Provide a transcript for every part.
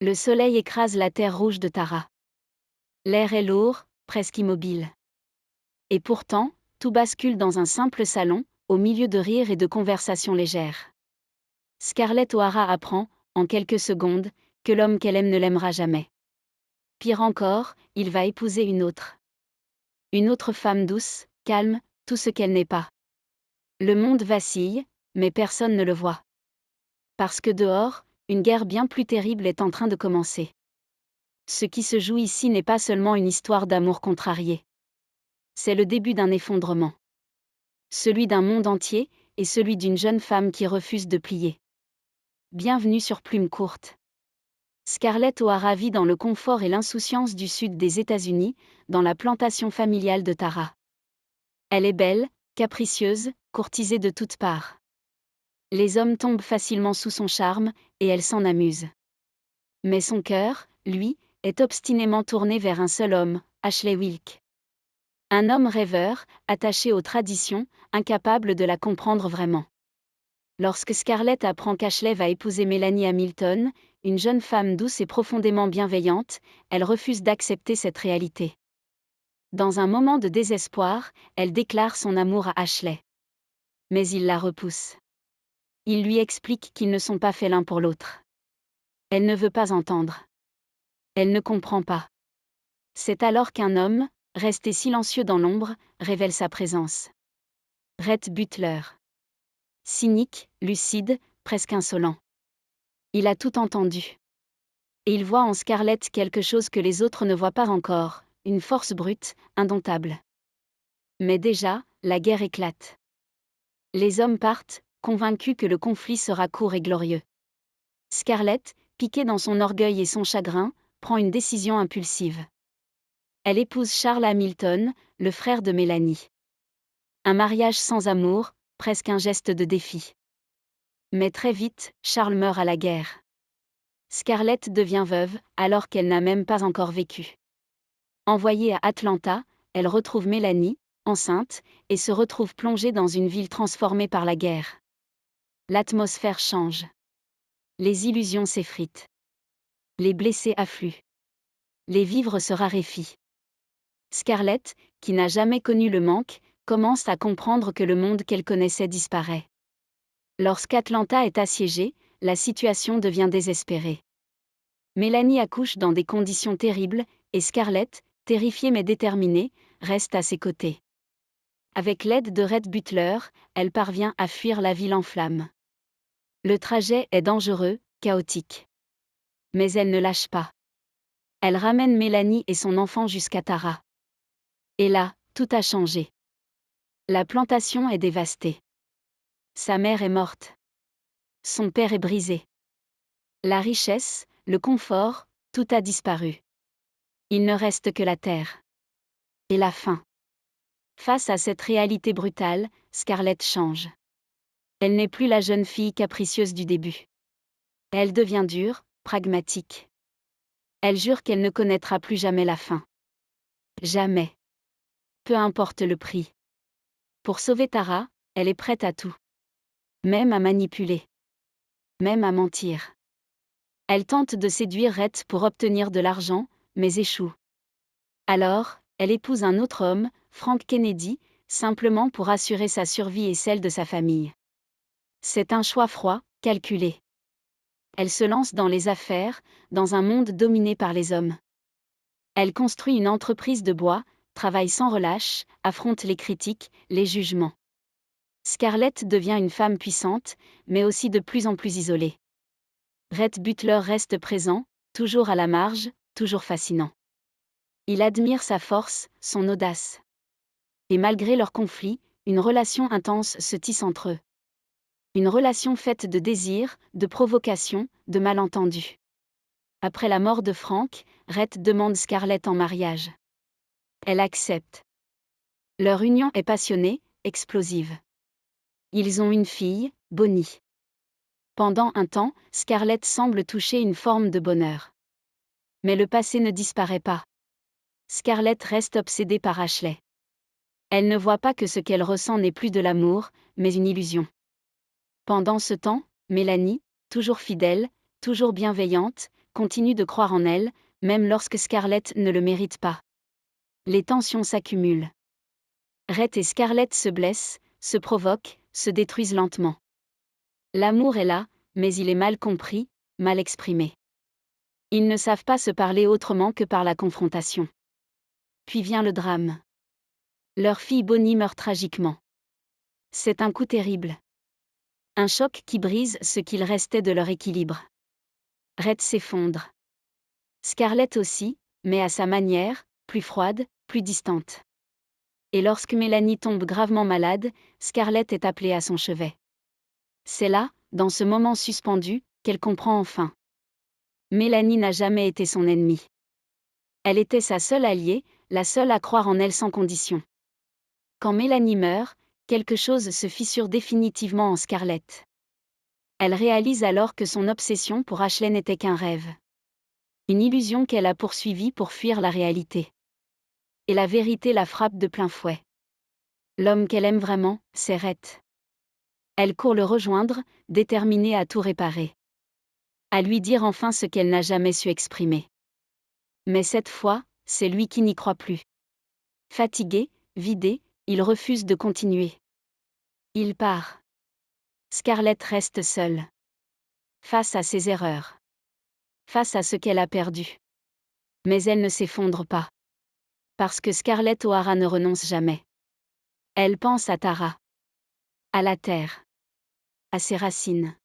Le soleil écrase la terre rouge de Tara. L'air est lourd, presque immobile. Et pourtant, tout bascule dans un simple salon, au milieu de rires et de conversations légères. Scarlett O'Hara apprend, en quelques secondes, que l'homme qu'elle aime ne l'aimera jamais. Pire encore, il va épouser une autre. Une autre femme douce, calme, tout ce qu'elle n'est pas. Le monde vacille, mais personne ne le voit. Parce que dehors, une guerre bien plus terrible est en train de commencer. Ce qui se joue ici n'est pas seulement une histoire d'amour contrarié. C'est le début d'un effondrement. Celui d'un monde entier, et celui d'une jeune femme qui refuse de plier. Bienvenue sur Plume Courte. Scarlett O'Hara vit dans le confort et l'insouciance du sud des États-Unis, dans la plantation familiale de Tara. Elle est belle, capricieuse, courtisée de toutes parts. Les hommes tombent facilement sous son charme, et elle s'en amuse. Mais son cœur, lui, est obstinément tourné vers un seul homme, Ashley Wilk. Un homme rêveur, attaché aux traditions, incapable de la comprendre vraiment. Lorsque Scarlett apprend qu'Ashley va épouser Melanie Hamilton, une jeune femme douce et profondément bienveillante, elle refuse d'accepter cette réalité. Dans un moment de désespoir, elle déclare son amour à Ashley. Mais il la repousse. Il lui explique qu'ils ne sont pas faits l'un pour l'autre. Elle ne veut pas entendre. Elle ne comprend pas. C'est alors qu'un homme, resté silencieux dans l'ombre, révèle sa présence. Rhett Butler. Cynique, lucide, presque insolent. Il a tout entendu. Et il voit en Scarlett quelque chose que les autres ne voient pas encore, une force brute, indomptable. Mais déjà, la guerre éclate. Les hommes partent, convaincus que le conflit sera court et glorieux. Scarlett, piquée dans son orgueil et son chagrin, prend une décision impulsive. Elle épouse Charles Hamilton, le frère de Melanie. Un mariage sans amour, presque un geste de défi. Mais très vite, Charles meurt à la guerre. Scarlett devient veuve, alors qu'elle n'a même pas encore vécu. Envoyée à Atlanta, elle retrouve Melanie, enceinte, et se retrouve plongée dans une ville transformée par la guerre. L'atmosphère change. Les illusions s'effritent. Les blessés affluent. Les vivres se raréfient. Scarlett, qui n'a jamais connu le manque, commence à comprendre que le monde qu'elle connaissait disparaît. Lorsqu'Atlanta est assiégée, la situation devient désespérée. Melanie accouche dans des conditions terribles, et Scarlett, terrifiée mais déterminée, reste à ses côtés. Avec l'aide de Rhett Butler, elle parvient à fuir la ville en flammes. Le trajet est dangereux, chaotique. Mais elle ne lâche pas. Elle ramène Melanie et son enfant jusqu'à Tara. Et là, tout a changé. La plantation est dévastée. Sa mère est morte. Son père est brisé. La richesse, le confort, tout a disparu. Il ne reste que la terre. Et la faim. Face à cette réalité brutale, Scarlett change. Elle n'est plus la jeune fille capricieuse du début. Elle devient dure, pragmatique. Elle jure qu'elle ne connaîtra plus jamais la faim. Jamais. Peu importe le prix. Pour sauver Tara, elle est prête à tout. Même à manipuler. Même à mentir. Elle tente de séduire Rhett pour obtenir de l'argent, mais échoue. Alors, elle épouse un autre homme, Frank Kennedy, simplement pour assurer sa survie et celle de sa famille. C'est un choix froid, calculé. Elle se lance dans les affaires, dans un monde dominé par les hommes. Elle construit une entreprise de bois, travaille sans relâche, affronte les critiques, les jugements. Scarlett devient une femme puissante, mais aussi de plus en plus isolée. Rhett Butler reste présent, toujours à la marge, toujours fascinant. Il admire sa force, son audace. Et malgré leur conflit, une relation intense se tisse entre eux. Une relation faite de désir, de provocation, de malentendus. Après la mort de Frank, Rhett demande Scarlett en mariage. Elle accepte. Leur union est passionnée, explosive. Ils ont une fille, Bonnie. Pendant un temps, Scarlett semble toucher une forme de bonheur. Mais le passé ne disparaît pas. Scarlett reste obsédée par Ashley. Elle ne voit pas que ce qu'elle ressent n'est plus de l'amour, mais une illusion. Pendant ce temps, Melanie, toujours fidèle, toujours bienveillante, continue de croire en elle, même lorsque Scarlett ne le mérite pas. Les tensions s'accumulent. Rhett et Scarlett se blessent, se provoquent, se détruisent lentement. L'amour est là, mais il est mal compris, mal exprimé. Ils ne savent pas se parler autrement que par la confrontation. Puis vient le drame. Leur fille Bonnie meurt tragiquement. C'est un coup terrible. Un choc qui brise ce qu'il restait de leur équilibre. Rhett s'effondre. Scarlett aussi, mais à sa manière, plus froide, plus distante. Et lorsque Mélanie tombe gravement malade, Scarlett est appelée à son chevet. C'est là, dans ce moment suspendu, qu'elle comprend enfin. Mélanie n'a jamais été son ennemie. Elle était sa seule alliée, la seule à croire en elle sans condition. Quand Mélanie meurt, quelque chose se fissure définitivement en Scarlett. Elle réalise alors que son obsession pour Ashley n'était qu'un rêve. Une illusion qu'elle a poursuivie pour fuir la réalité. Et la vérité la frappe de plein fouet. L'homme qu'elle aime vraiment, c'est Rhett. Elle court le rejoindre, déterminée à tout réparer. À lui dire enfin ce qu'elle n'a jamais su exprimer. Mais cette fois, c'est lui qui n'y croit plus. Fatigué, vidé, il refuse de continuer. Il part. Scarlett reste seule. Face à ses erreurs. Face à ce qu'elle a perdu. Mais elle ne s'effondre pas. Parce que Scarlett O'Hara ne renonce jamais. Elle pense à Tara. À la terre. À ses racines.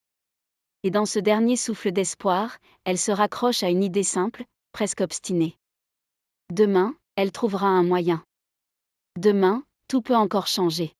Et dans ce dernier souffle d'espoir, elle se raccroche à une idée simple, presque obstinée. Demain, elle trouvera un moyen. Demain, tout peut encore changer.